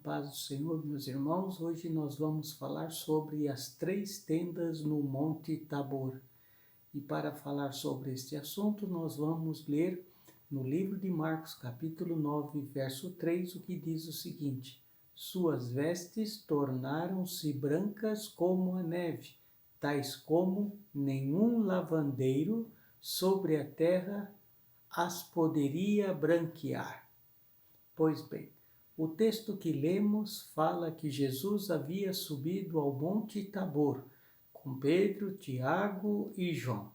paz do Senhor, meus irmãos. Hoje nós vamos falar sobre as 3 tendas no Monte Tabor. E para falar sobre este assunto, nós vamos ler no livro de Marcos, capítulo 9, verso 3, o que diz o seguinte: Suas vestes tornaram-se brancas como a neve, tais como nenhum lavandeiro sobre a terra as poderia branquear. Pois bem, o texto que lemos fala que Jesus havia subido ao Monte Tabor com Pedro, Tiago e João.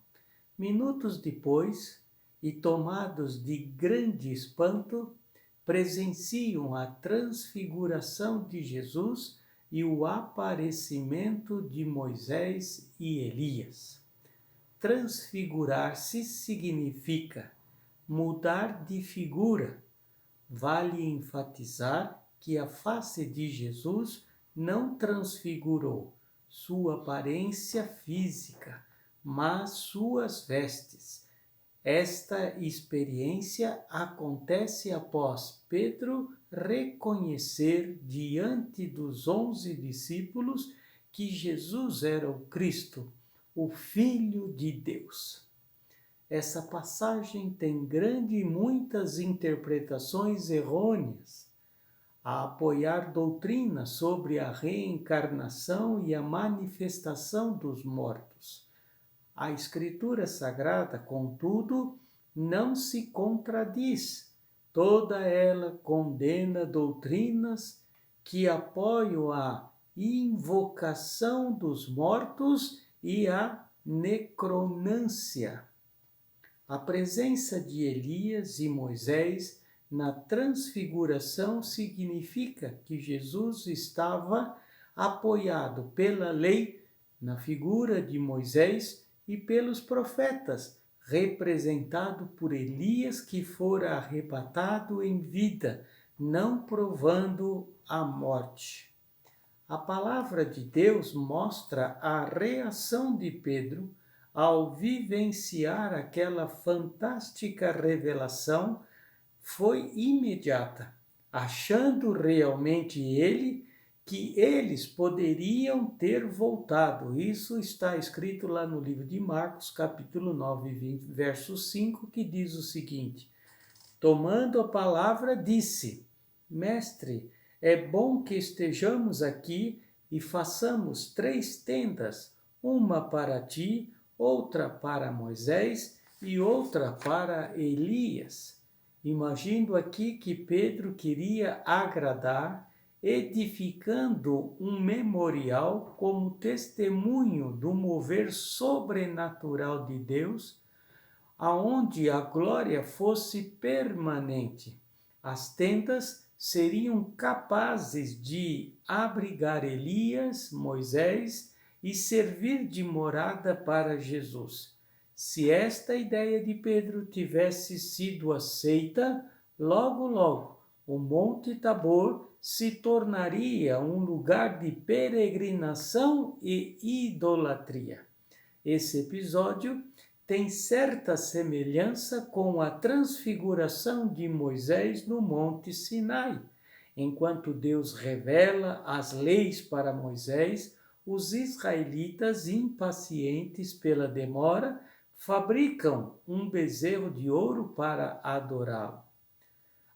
Minutos depois, e tomados de grande espanto, presenciam a transfiguração de Jesus e o aparecimento de Moisés e Elias. Transfigurar-se significa mudar de figura. Vale enfatizar que a face de Jesus não transfigurou sua aparência física, mas suas vestes. Esta experiência acontece após Pedro reconhecer diante dos 11 discípulos que Jesus era o Cristo, o Filho de Deus. Essa passagem tem grande e muitas interpretações errôneas a apoiar doutrinas sobre a reencarnação e a manifestação dos mortos. A Escritura Sagrada, contudo, não se contradiz. Toda ela condena doutrinas que apoiam a invocação dos mortos e a necronância. A presença de Elias e Moisés na transfiguração significa que Jesus estava apoiado pela lei, na figura de Moisés, e pelos profetas, representado por Elias, que fora arrebatado em vida, não provando a morte. A palavra de Deus mostra a reação de Pedro ao vivenciar aquela fantástica revelação. Foi imediata, achando realmente que eles poderiam ter voltado. Isso está escrito lá no livro de Marcos, capítulo 9, verso 5, que diz o seguinte: Tomando a palavra, disse: Mestre, é bom que estejamos aqui e façamos 3 tendas, uma para ti, outra para Moisés e outra para Elias. Imagino aqui que Pedro queria agradar, edificando um memorial como testemunho do mover sobrenatural de Deus, aonde a glória fosse permanente. As tendas seriam capazes de abrigar Elias, Moisés e servir de morada para Jesus. Se esta ideia de Pedro tivesse sido aceita, logo, o Monte Tabor se tornaria um lugar de peregrinação e idolatria. Esse episódio tem certa semelhança com a transfiguração de Moisés no Monte Sinai. Enquanto Deus revela as leis para Moisés, os israelitas, impacientes pela demora, fabricam um bezerro de ouro para adorá-lo.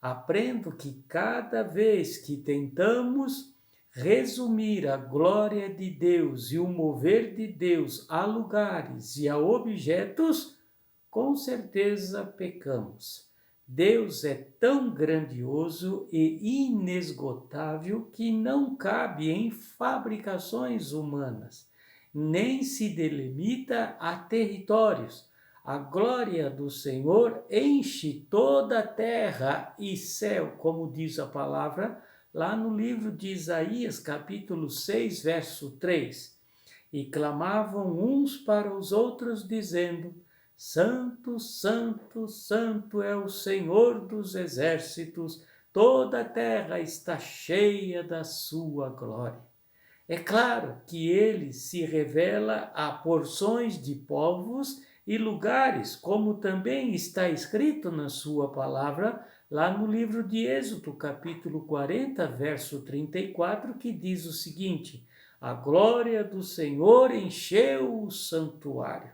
Aprendo que cada vez que tentamos resumir a glória de Deus e o mover de Deus a lugares e a objetos, com certeza pecamos. Deus é tão grandioso e inesgotável que não cabe em fabricações humanas, nem se delimita a territórios. A glória do Senhor enche toda a terra e céu, como diz a palavra lá no livro de Isaías, capítulo 6, verso 3. E clamavam uns para os outros, dizendo: Santo, Santo, Santo é o Senhor dos exércitos, toda a terra está cheia da sua glória. É claro que ele se revela a porções de povos e lugares, como também está escrito na sua palavra, lá no livro de Êxodo, capítulo 40, verso 34, que diz o seguinte: a glória do Senhor encheu o santuário.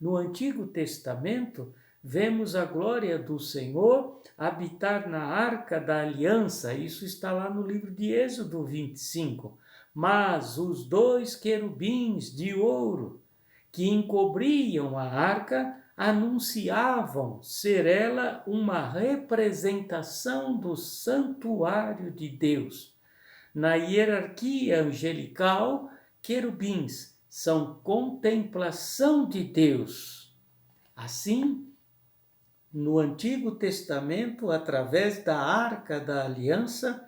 No Antigo Testamento, vemos a glória do Senhor habitar na Arca da Aliança. Isso está lá no livro de Êxodo 25. Mas os dois querubins de ouro que encobriam a arca anunciavam ser ela uma representação do santuário de Deus. Na hierarquia angelical, querubins são contemplação de Deus. Assim, no Antigo Testamento, através da Arca da Aliança,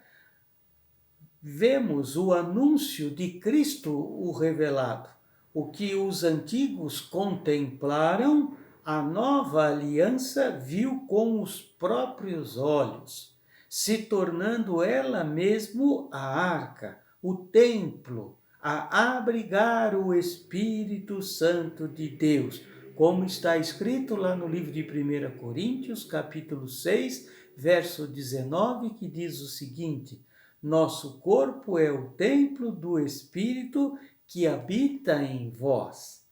vemos o anúncio de Cristo o revelado. O que os antigos contemplaram, a nova aliança viu com os próprios olhos, se tornando ela mesmo a arca, o templo, a abrigar o Espírito Santo de Deus, como está escrito lá no livro de 1 Coríntios, capítulo 6, verso 19, que diz o seguinte: nosso corpo é o templo do Espírito que habita em vós.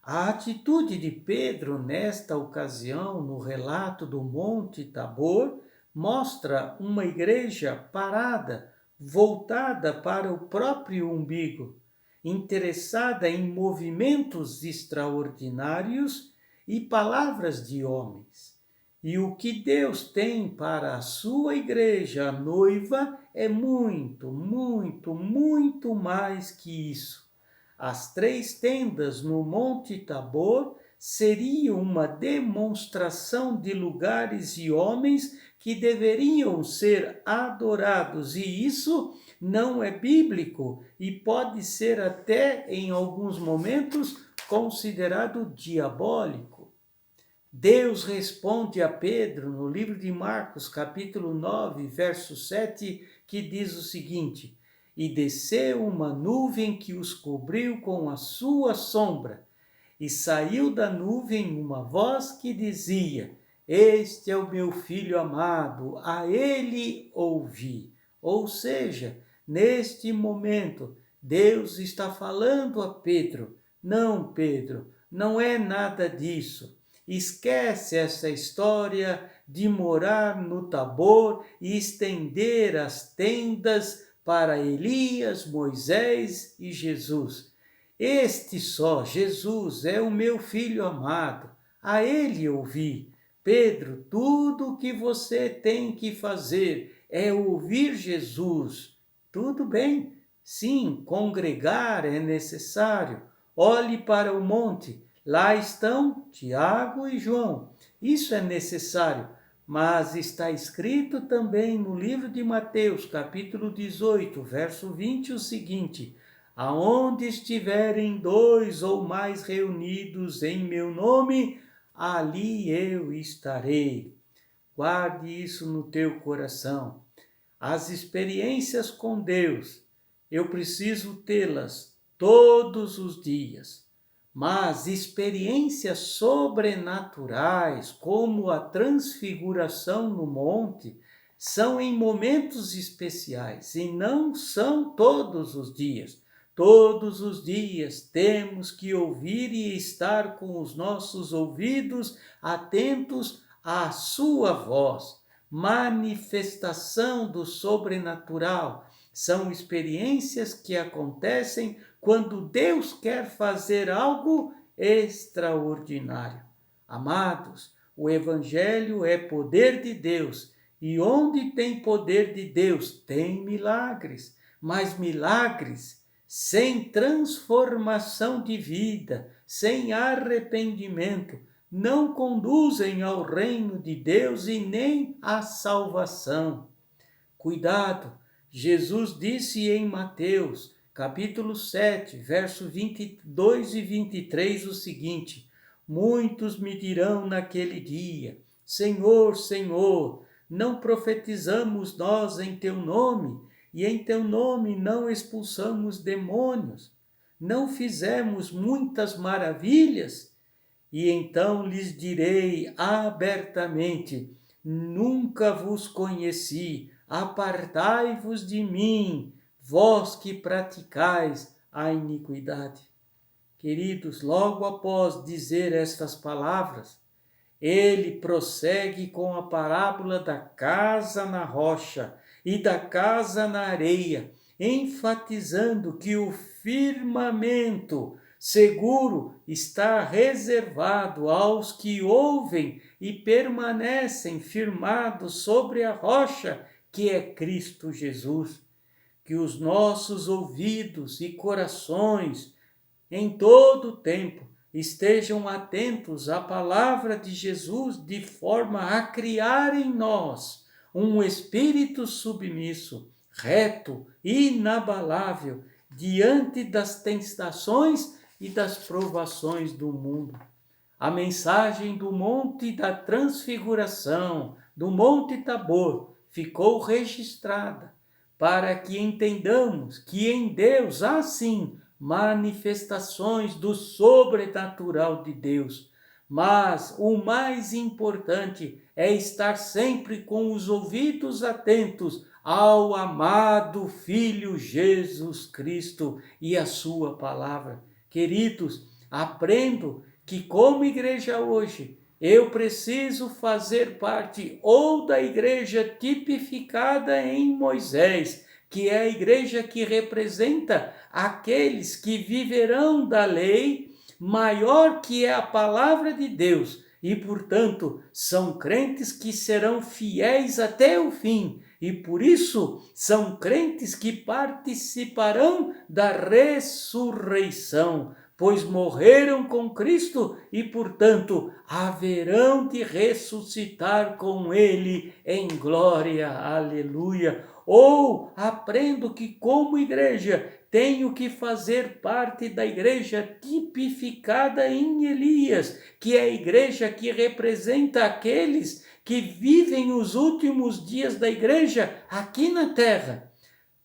A atitude de Pedro nesta ocasião, no relato do Monte Tabor, mostra uma igreja parada, voltada para o próprio umbigo, interessada em movimentos extraordinários e palavras de homens. E o que Deus tem para a sua igreja, a noiva, é muito, muito, muito mais que isso. As 3 tendas no Monte Tabor seriam uma demonstração de lugares e homens que deveriam ser adorados, e isso não é bíblico e pode ser até, em alguns momentos, considerado diabólico. Deus responde a Pedro no livro de Marcos, capítulo 9, verso 7, que diz o seguinte: e desceu uma nuvem que os cobriu com a sua sombra, e saiu da nuvem uma voz que dizia: este é o meu filho amado, a ele ouvi. Ou seja, neste momento, Deus está falando a Pedro: não, Pedro, não é nada disso. Esquece essa história de morar no Tabor e estender as tendas para Elias, Moisés e Jesus. Este só, Jesus, é o meu filho amado, a ele ouvi. Pedro, tudo o que você tem que fazer é ouvir Jesus. Tudo bem, sim, congregar é necessário. Olhe para o monte. Lá estão Tiago e João. Isso é necessário, mas está escrito também no livro de Mateus, capítulo 18, verso 20, o seguinte: aonde estiverem 2 ou mais reunidos em meu nome, ali eu estarei. Guarde isso no teu coração. As experiências com Deus, eu preciso tê-las todos os dias. Mas experiências sobrenaturais, como a transfiguração no monte, são em momentos especiais e não são todos os dias. Todos os dias temos que ouvir e estar com os nossos ouvidos atentos à sua voz. Manifestação do sobrenatural são experiências que acontecem quando Deus quer fazer algo extraordinário. Amados, o Evangelho é poder de Deus, e onde tem poder de Deus, tem milagres, mas milagres sem transformação de vida, sem arrependimento, não conduzem ao reino de Deus e nem à salvação. Cuidado, Jesus disse em Mateus, capítulo 7, verso 22 e 23, o seguinte: muitos me dirão naquele dia: Senhor, Senhor, não profetizamos nós em teu nome, e em teu nome não expulsamos demônios? Não fizemos muitas maravilhas? E então lhes direi abertamente: nunca vos conheci, apartai-vos de mim, vós que praticais a iniquidade. Queridos, logo após dizer estas palavras, ele prossegue com a parábola da casa na rocha e da casa na areia, enfatizando que o firmamento seguro está reservado aos que ouvem e permanecem firmados sobre a rocha, que é Cristo Jesus. Que os nossos ouvidos e corações, em todo o tempo, estejam atentos à palavra de Jesus, de forma a criar em nós um espírito submisso, reto, inabalável, diante das tentações e das provações do mundo. A mensagem do Monte da Transfiguração, do Monte Tabor, ficou registrada para que entendamos que em Deus há sim manifestações do sobrenatural de Deus. Mas o mais importante é estar sempre com os ouvidos atentos ao amado Filho Jesus Cristo e a sua palavra. Queridos, aprendo que como igreja hoje, eu preciso fazer parte ou da igreja tipificada em Moisés, que é a igreja que representa aqueles que viverão da lei maior que é a palavra de Deus e, portanto, são crentes que serão fiéis até o fim e, por isso, são crentes que participarão da ressurreição, pois morreram com Cristo e, portanto, haverão de ressuscitar com Ele em glória. Aleluia! Ou aprendo que, como igreja, tenho que fazer parte da igreja tipificada em Elias, que é a igreja que representa aqueles que vivem os últimos dias da igreja aqui na terra,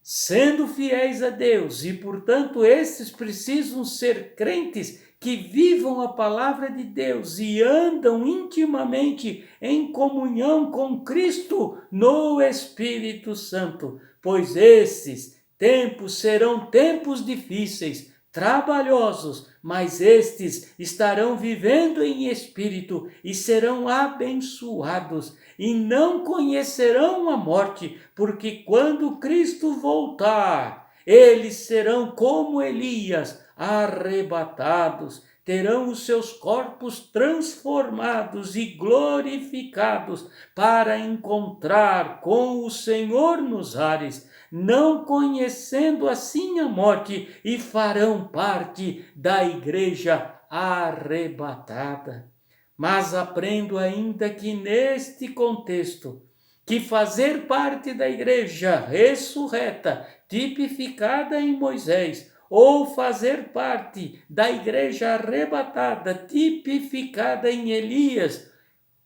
sendo fiéis a Deus, e portanto esses precisam ser crentes que vivam a palavra de Deus e andam intimamente em comunhão com Cristo no Espírito Santo, pois esses tempos serão tempos difíceis, trabalhosos, mas estes estarão vivendo em espírito e serão abençoados e não conhecerão a morte, porque quando Cristo voltar, eles serão como Elias, arrebatados, terão os seus corpos transformados e glorificados para encontrar com o Senhor nos ares, não conhecendo assim a morte, e farão parte da igreja arrebatada. Mas aprendo ainda que neste contexto, que fazer parte da igreja ressurreta, tipificada em Moisés, ou fazer parte da igreja arrebatada, tipificada em Elias,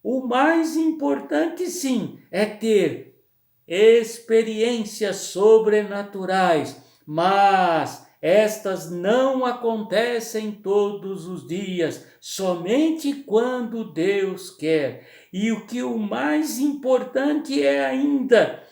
o mais importante sim é ter experiências sobrenaturais, mas estas não acontecem todos os dias, somente quando Deus quer. E o mais importante é ainda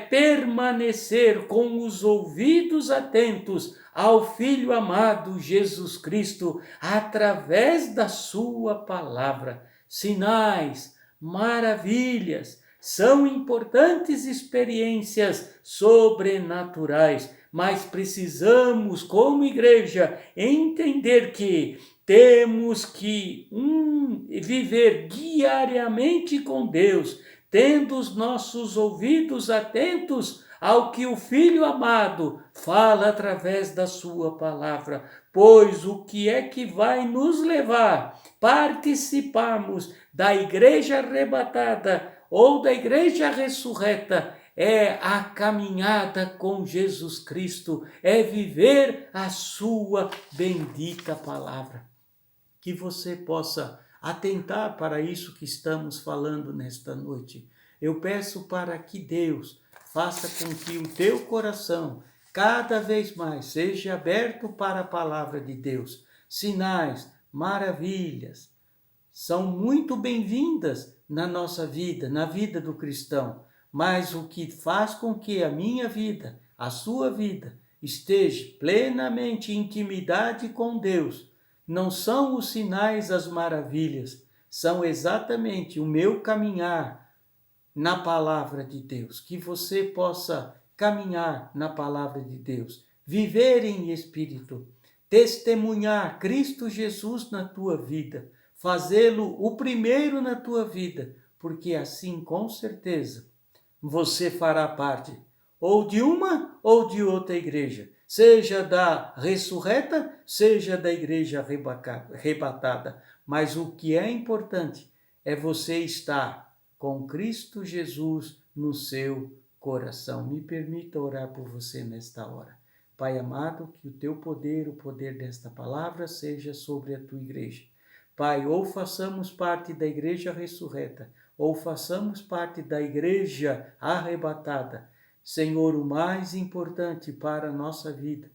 permanecer com os ouvidos atentos ao Filho amado Jesus Cristo, através da sua palavra. Sinais, maravilhas, são importantes experiências sobrenaturais, mas precisamos, como igreja, entender que temos que viver diariamente com Deus, tendo os nossos ouvidos atentos ao que o Filho amado fala através da sua palavra, pois o que é que vai nos levar a participarmos da igreja arrebatada ou da igreja ressurreta é a caminhada com Jesus Cristo, é viver a sua bendita palavra. Que você possa atentar para isso que estamos falando nesta noite. Eu peço para que Deus faça com que o teu coração cada vez mais seja aberto para a palavra de Deus. Sinais, maravilhas, são muito bem-vindas na nossa vida, na vida do cristão, mas o que faz com que a minha vida, a sua vida, esteja plenamente em intimidade com Deus, não são os sinais, as maravilhas, são exatamente o meu caminhar na palavra de Deus, que você possa caminhar na palavra de Deus, viver em espírito, testemunhar Cristo Jesus na tua vida, fazê-lo o primeiro na tua vida, porque assim, com certeza, você fará parte ou de uma ou de outra igreja, seja da ressurreta, seja da igreja arrebatada. Mas o que é importante é você estar com Cristo Jesus no seu coração. Me permita orar por você nesta hora. Pai amado, que o teu poder, o poder desta palavra, seja sobre a tua igreja. Pai, ou façamos parte da igreja ressurreta, ou façamos parte da igreja arrebatada. Senhor, o mais importante para a nossa vida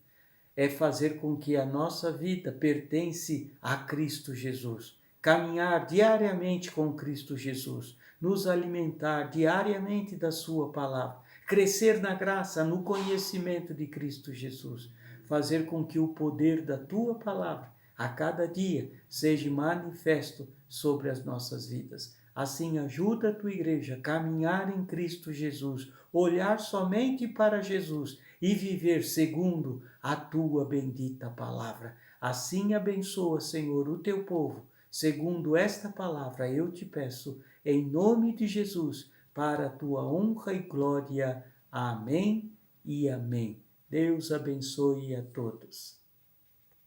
é fazer com que a nossa vida pertence a Cristo Jesus. Caminhar diariamente com Cristo Jesus, nos alimentar diariamente da sua palavra, crescer na graça, no conhecimento de Cristo Jesus, fazer com que o poder da tua palavra a cada dia seja manifesto sobre as nossas vidas. Assim, ajuda a tua igreja a caminhar em Cristo Jesus, olhar somente para Jesus e viver segundo a tua bendita palavra. Assim abençoa, Senhor, o teu povo. Segundo esta palavra, eu te peço, em nome de Jesus, para a tua honra e glória. Amém e amém. Deus abençoe a todos.